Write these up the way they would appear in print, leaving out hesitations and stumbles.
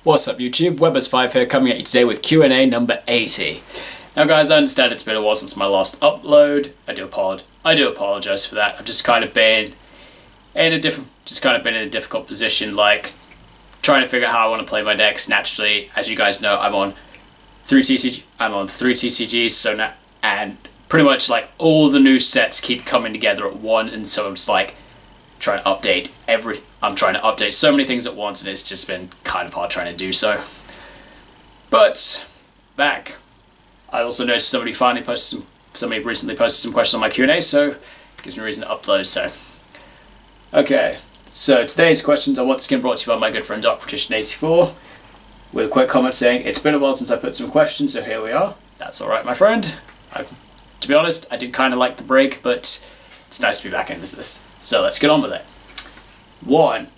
What's up YouTube, Webberz05 here coming at you today with Q&A number 80. Now guys, I understand it's been a while since my last upload. I do apologize for that. I've just kind of been in a difficult position, like trying to figure out how I want to play my decks. Naturally, as you guys know, I'm on 3 TCGs, so now, and pretty much like all the new sets keep coming together at once, and so I'm just like trying to update so many things at once, and it's just been kind of hard trying to do so. But back, I also noticed somebody recently posted some questions on my Q&A, so it gives me a reason to upload. So okay, so today's questions are once again brought to you by my good friend Darkpetition84 with a quick comment saying it's been a while since I put some questions, so here we are. That's all right, my friend. To be honest, I did kind of like the break, but it's nice to be back into this. So let's get on with it. 1.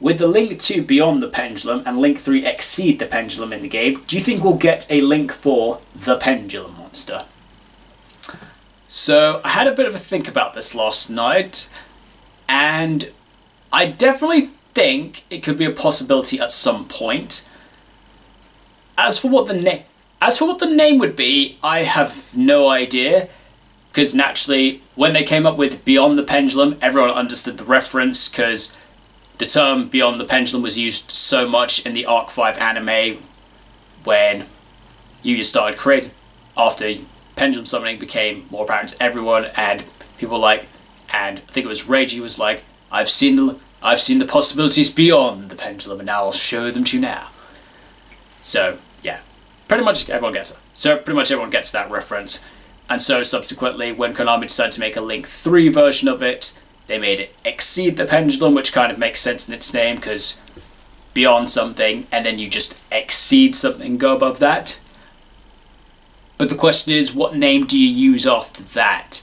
With the Link 2 Beyond the Pendulum and Link 3 Exceed the Pendulum in the game, do you think we'll get a Link 4 The Pendulum Monster? So I had a bit of a think about this last night, and I definitely think it could be a possibility at some point. As for what the name would be, I have no idea. Because naturally, when they came up with Beyond the Pendulum, everyone understood the reference, because the term Beyond the Pendulum was used so much in the Arc 5 anime when Yu-Gi-Oh started creating, after pendulum summoning became more apparent to everyone, and people were like, and I think it was Reiji was like, I've seen the possibilities beyond the pendulum, and now I'll show them to you now. So yeah, pretty much everyone gets that. So pretty much everyone gets that reference. And so subsequently, when Konami decided to make a Link 3 version of it, they made it Exceed the Pendulum, which kind of makes sense in its name, because beyond something, and then you just exceed something, go above that. But the question is, what name do you use after that?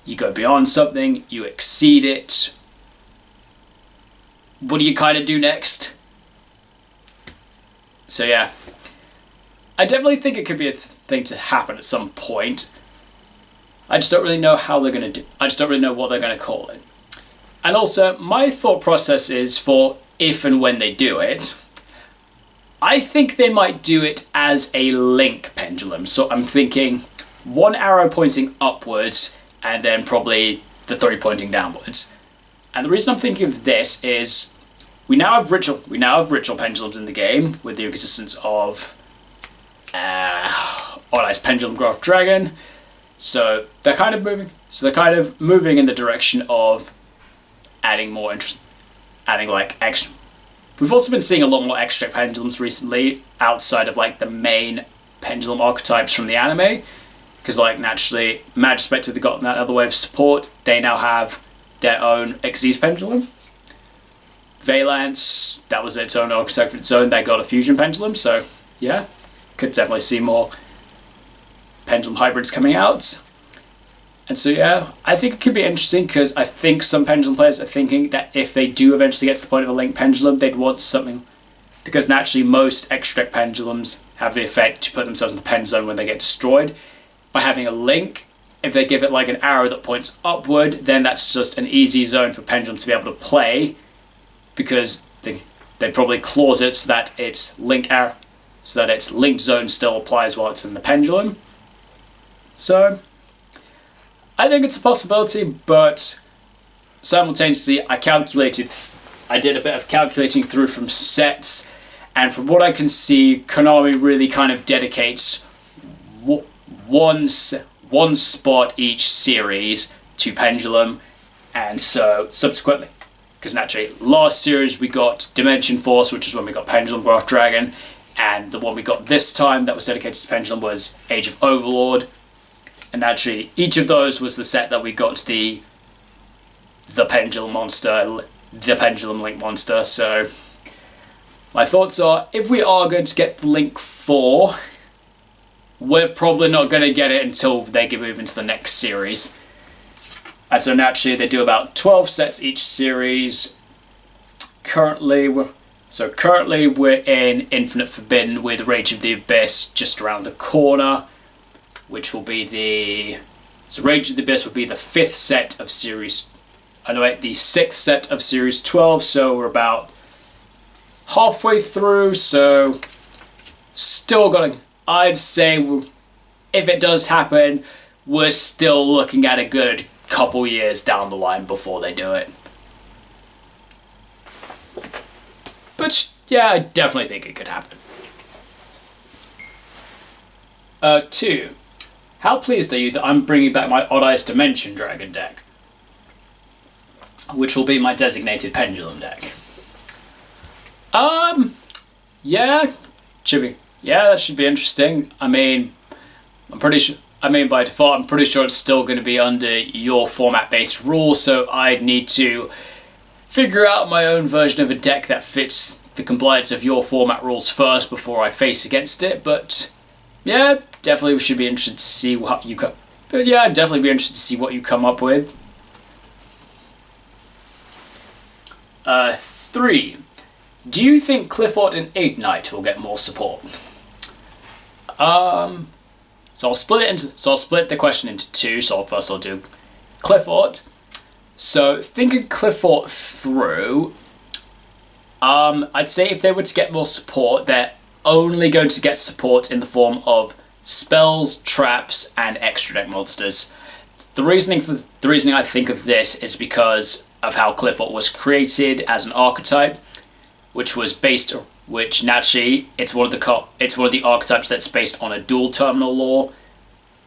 You go beyond something, you exceed it. What do you kind of do next? So yeah, I definitely think it could be a thing to happen at some point. I just don't really know how they're going to do. I just don't really know what they're going to call it. And also, my thought process is for if and when they do it, I think they might do it as a link pendulum. So I'm thinking one arrow pointing upwards and then probably the 3 pointing downwards. And the reason I'm thinking of this is we now have ritual pendulums in the game with the existence of Ice Pendulum Graph Dragon, so they're kind of moving in the direction of adding more interest, adding like extra. We've also been seeing a lot more extra pendulums recently outside of like the main pendulum archetypes from the anime, because like naturally Mad Spectre, they've gotten that other wave of support. They now have their own Xyz pendulum. Valance, that was its own archetype of its own. They got a fusion pendulum, so yeah, could definitely see more pendulum hybrids coming out. And so yeah, I think it could be interesting, because I think some pendulum players are thinking that if they do eventually get to the point of a link pendulum, they'd want something, because naturally most extra deck pendulums have the effect to put themselves in the pen zone when they get destroyed. By having a link, if they give it like an arrow that points upward, then that's just an easy zone for pendulum to be able to play, because they probably clause it so that its link arrow, so that its linked zone still applies while it's in the pendulum. So I think it's a possibility, but simultaneously I did a bit of calculating through from sets, and from what I can see, Konami really kind of dedicates one spot each series to pendulum. And so subsequently, because naturally last series we got Dimension Force, which is when we got Pendulum Graph Dragon, and the one we got this time that was dedicated to pendulum was Age of Overlord. And naturally, each of those was the set that we got the Pendulum Monster, the Pendulum Link Monster. So my thoughts are, if we are going to get the Link 4, we're probably not going to get it until they move into the next series. And so naturally, they do about 12 sets each series. Currently we're in Infinite Forbidden with Rage of the Abyss just around the corner, which will be Rage of the Abyss will be the 5th set of series, the 6th set of series 12, so we're about halfway through, so still got. I'd say if it does happen, we're still looking at a good couple years down the line before they do it. But yeah, I definitely think it could happen. 2. How pleased are you that I'm bringing back my Odd Eyes Dimension Dragon deck, which will be my designated pendulum deck? Yeah, that should be interesting. I mean, by default, I'm pretty sure it's still going to be under your format-based rules, so I'd need to figure out my own version of a deck that fits the compliance of your format rules first before I face against it. But yeah, definitely we should be interested to see what you come. But yeah, I'd definitely be interested to see what you come up with. 3. Do you think Clifford and Ignite will get more support? So I'll split the question into 2. So first I'll do Clifford. So thinking Clifford through, I'd say if they were to get more support, they're only going to get support in the form of spells, traps, and extra deck monsters. The reasoning I think of this is because of how Clifford was created as an archetype, which naturally it's one of the archetypes that's based on a dual terminal lore.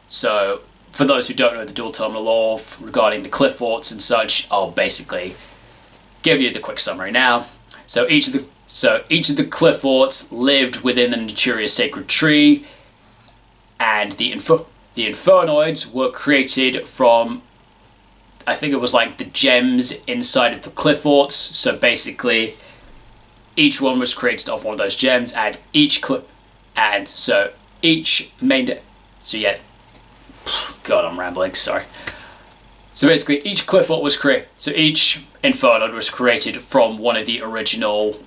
So for those who don't know the dual terminal lore regarding the Cliffords and such, I'll basically give you the quick summary now. So each of the Cliffords lived within the Naturia Sacred Tree, and the Infernoids were created from, I think it was like the gems inside of the Cliffords. So basically, each one was created off one of those gems, and each main deck. So yeah, God, I'm rambling. Sorry. So basically, each Clifford was created. So each Infernoid was created from one of the original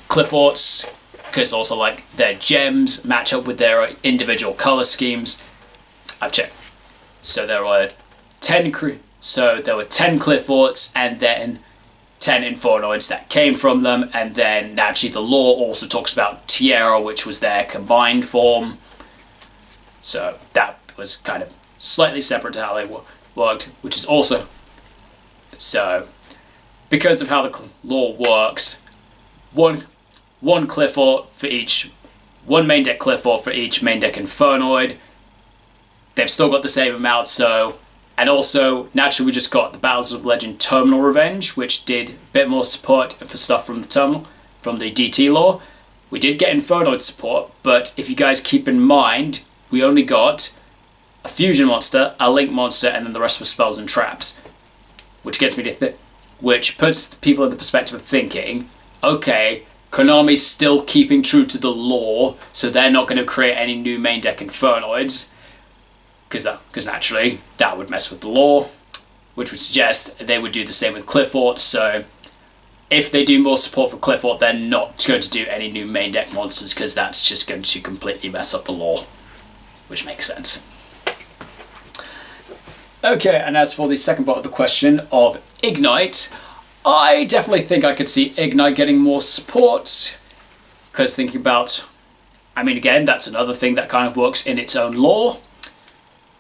Cliffords, because also like their gems match up with their individual color schemes. I've checked. So there were 10 Cliffords, and then 10 Infernoids that came from them, and then naturally the lore also talks about Tierra, which was their combined form. So that was kind of slightly separate to how they worked, which is also... So, because of how the lore works, one Clifford for each... One main deck Clifford for each main deck Infernoid. They've still got the same amount, so... And also, naturally, we just got the Battles of Legend Terminal Revenge, which did a bit more support for stuff from the terminal, from the DT lore. We did get Infernoid support, but if you guys keep in mind, we only got a fusion monster, a link monster, and then the rest were spells and traps. Which gets me to which puts people in the perspective of thinking, okay, Konami's still keeping true to the lore, so they're not going to create any new main deck Infernoids. Because naturally, that would mess with the lore, which would suggest they would do the same with Clifford. So if they do more support for Clifford, they're not going to do any new main deck monsters, because that's just going to completely mess up the lore, which makes sense. Okay, and as for the second part of the question of Ignite, I definitely think I could see Ignite getting more support, because thinking about, I mean, again, that's another thing that kind of works in its own lore.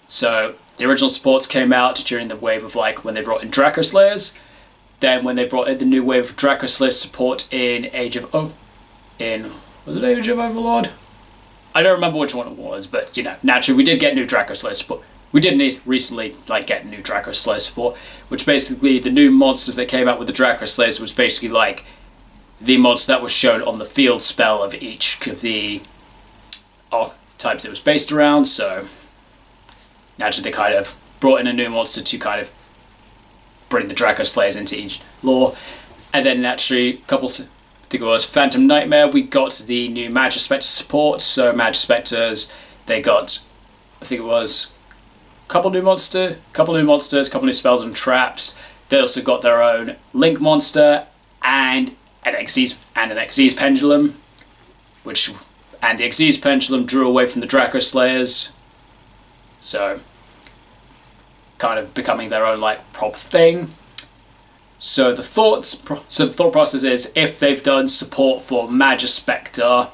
So the original supports came out during the wave of like when they brought in Draco Slayers. Then when they brought in the new wave of Draco Slayer support in Age of was it Age of Overlord? I don't remember which one it was, but you know, naturally we did get new Draco Slayer support. We did recently like get new Draco Slayer support, which basically the new monsters that came out with the Draco Slayers was basically like the monster that was shown on the field spell of each of the archetypes it was based around. So naturally, they kind of brought in a new monster to kind of bring the Draco Slayers into each lore. And then naturally, I think it was Phantom Nightmare, we got the new Magispector support. So Magispectors, they got, I think it was a couple new monsters, couple new spells and traps. They also got their own Link monster and an Xyz Pendulum, and the Xyz Pendulum drew away from the Draco Slayers. So, kind of becoming their own like proper thing. So the thought process is, if they've done support for Magispector,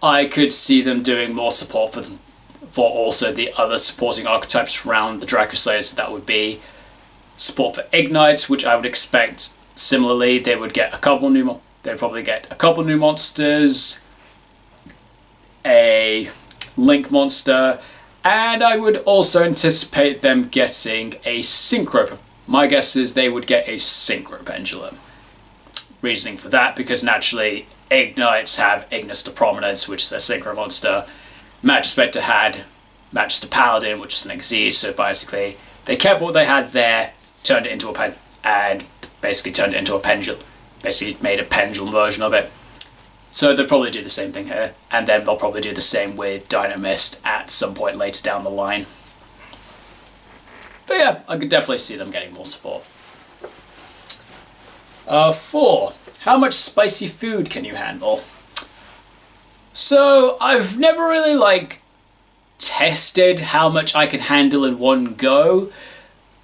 I could see them doing more support for also the other supporting archetypes around the Draco Slayer. So that would be support for Ignites, which I would expect similarly they would get they'd probably get a couple new monsters, a Link monster, and I would also anticipate them getting a Synchro. My guess is they would get a Synchro Pendulum. Reasoning for that, because naturally Ignites have Ignis to Prominence, which is their Synchro monster. Magispector had Magister Paladin, which is an Xyz, so basically they kept what they had there, turned it into a pendulum. Basically made a pendulum version of it. So they'll probably do the same thing here, and then they'll probably do the same with Dynamist at some point later down the line. But yeah, I could definitely see them getting more support. 4. How much spicy food can you handle? So I've never really tested how much I can handle in one go,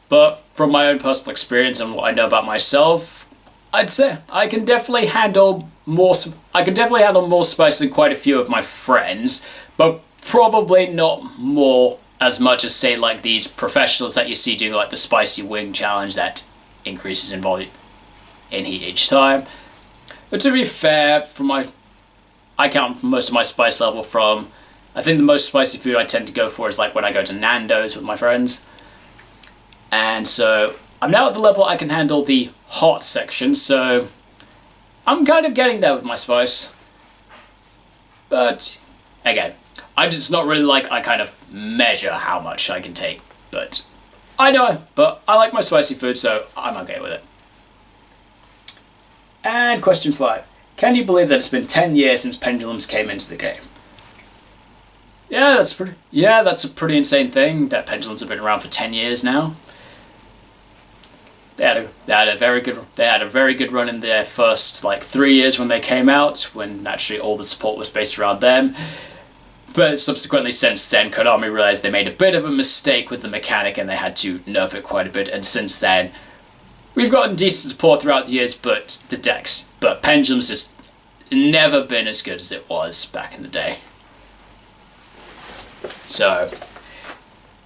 but from my own personal experience and what I know about myself, I'd say I can definitely handle more spice than quite a few of my friends, but probably not more as much as, say, like these professionals that you see doing like the spicy wing challenge that increases in volume in heat each time. But to be fair, I count most of my spice level from, I think the most spicy food I tend to go for is like when I go to Nando's with my friends. And so I'm now at the level I can handle the hot section, so I'm kind of getting there with my spice. But again, it's not really like I kind of measure how much I can take, but I like my spicy food, so I'm okay with it. And question 5. Can you believe that it's been 10 years since pendulums came into the game? Yeah, that's a pretty insane thing that pendulums have been around for 10 years now. They had a very good run in their first 3 years when they came out, when naturally all the support was based around them. But subsequently, since then, Konami realized they made a bit of a mistake with the mechanic and they had to nerf it quite a bit. And since then, we've gotten decent support throughout the years, but pendulums just never been as good as it was back in the day. So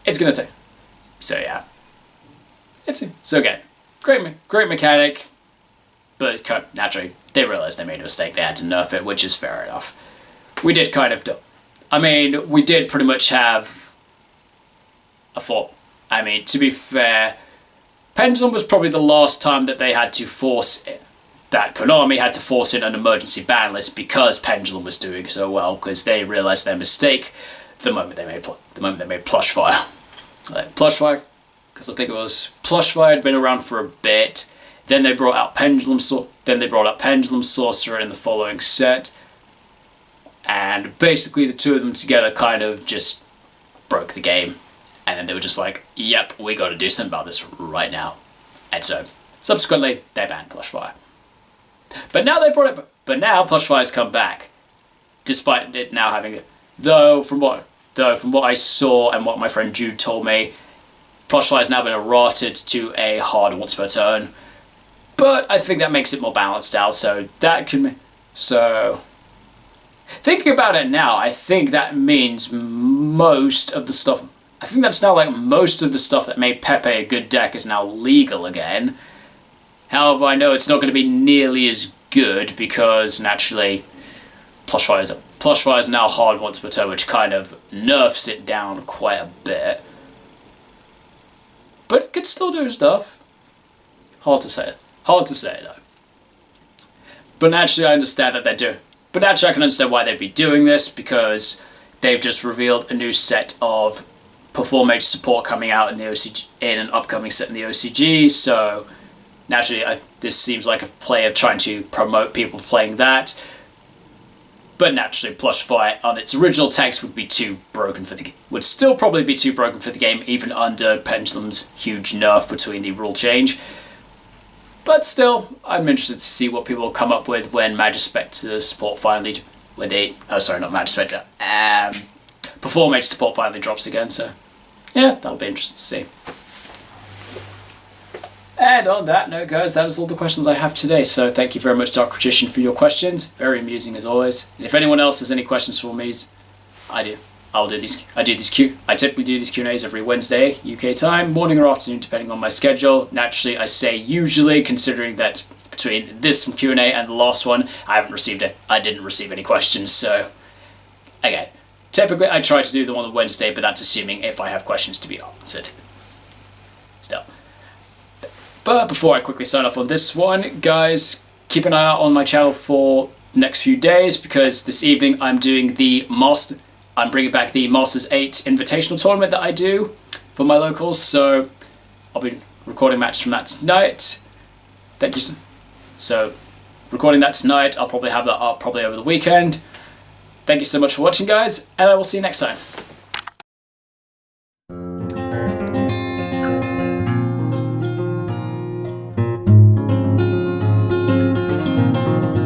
it's gonna take. So yeah, so again. Great mechanic, but naturally they realized they made a mistake. They had to nerf it, which is fair enough. We did pretty much have a fault. To be fair, Pendulum was probably the last time that they had to Konami had to force in an emergency ban list because Pendulum was doing so well, because they realized their mistake the moment they made Plushfire. Plushfire. Because I think Plushfire had been around for a bit. Then they brought out Pendulum Sorcerer in the following set, and basically the two of them together kind of just broke the game. And then they were just like, "Yep, we got to do something about this right now." And so subsequently they banned Plushfire. But now Plushfire's come back, despite it now having from what I saw and what my friend Jude told me. Plushfire has now been errated to a hard once per turn, but I think that makes it more balanced out, so thinking about it now, I think that means most of the stuff that made Pepe a good deck is now legal again. However, I know it's not going to be nearly as good because naturally Plushfire is now hard once per turn, which kind of nerfs it down quite a bit. But it could still do stuff. Hard to say though. But naturally I understand that they're doing. But naturally I can understand why they'd be doing this, because they've just revealed a new set of Perform Mage support coming out in the OCG, in an upcoming set in the OCG. So naturally this seems like a play of trying to promote people playing that. But naturally, Plushfire on its original text would still probably be too broken for the game, even under Pendulum's huge nerf between the rule change. But still, I'm interested to see what people come up with when Magispector support finally, Perform Mage support finally drops again. So yeah, that'll be interesting to see. And on that note, guys, that is all the questions I have today. So thank you very much, Dark Magician, for your questions. Very amusing as always. And if anyone else has any questions for me, I do. I typically do these Q&As every Wednesday, UK time, morning or afternoon, depending on my schedule. Naturally, I say usually, considering that between this Q&A and the last one, I didn't receive any questions. So, again, typically I try to do them on a Wednesday, but that's assuming if I have questions to be answered. Still. But before I quickly sign off on this one, guys, keep an eye out on my channel for the next few days, because this evening I'm doing I'm bringing back the Masters 8 Invitational Tournament that I do for my locals, so I'll be recording matches from that tonight. Thank you. So, recording that tonight, I'll probably have that up probably over the weekend. Thank you so much for watching, guys, and I will see you next time.